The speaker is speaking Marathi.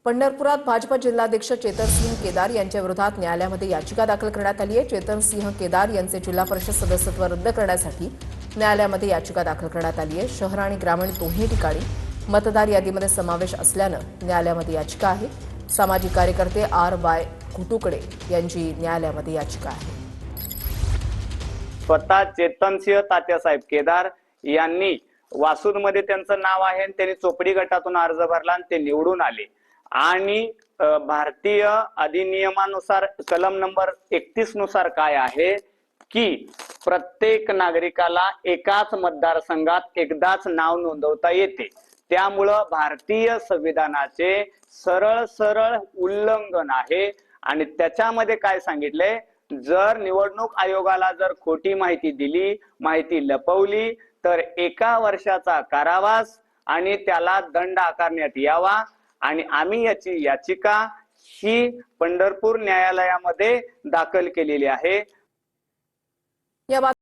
पंढरपुरात भाजपा जिल्हाध्यक्ष चेतनसिंह केदार यांच्या विरोधात न्यायालयामध्ये याचिका दाखल करण्यात आली आहे। चेतनसिंह केदार यांचे जिल्हा परिषद सदस्यत्व रद्द करण्यासाठी न्यायालयामध्ये याचिका दाखल करण्यात आली आहे। शहर आणि ग्रामीण दोन्ही ठिकाणी मतदार यादीमध्ये समावेश असल्यानं न्यायालयामध्ये याचिका आहे। सामाजिक कार्यकर्ते आर.वाय. घुटुकडे यांची न्यायालयामध्ये याचिका आहे। स्वतः चेतनसिंह तात्यासाहेब केदार यांनी वासूदमध्ये त्यांचं नाव आहे आणि त्यांनी चोपडी गटातून अर्ज भरला आणि ते निवडून आले आणि भारतीय अधिनियमानुसार कलम नंबर 31 नुसार काय आहे की प्रत्येक नागरिकाला एकाच मतदारसंघात एकदाच नाव नोंदवता येते। त्यामुळे भारतीय संविधानाचे सरळ उल्लंघन आहे आणि त्याच्यामध्ये काय सांगितले, जर निवडणूक आयोगाला जर खोटी माहिती दिली, माहिती लपवली तर 1 वर्षाचा कारावास आणि त्याला दंड आकारण्यात यावा। आणि आम्ही याची याचिका ही पंढरपूर न्यायालयामध्ये दाखल केलेली आहे।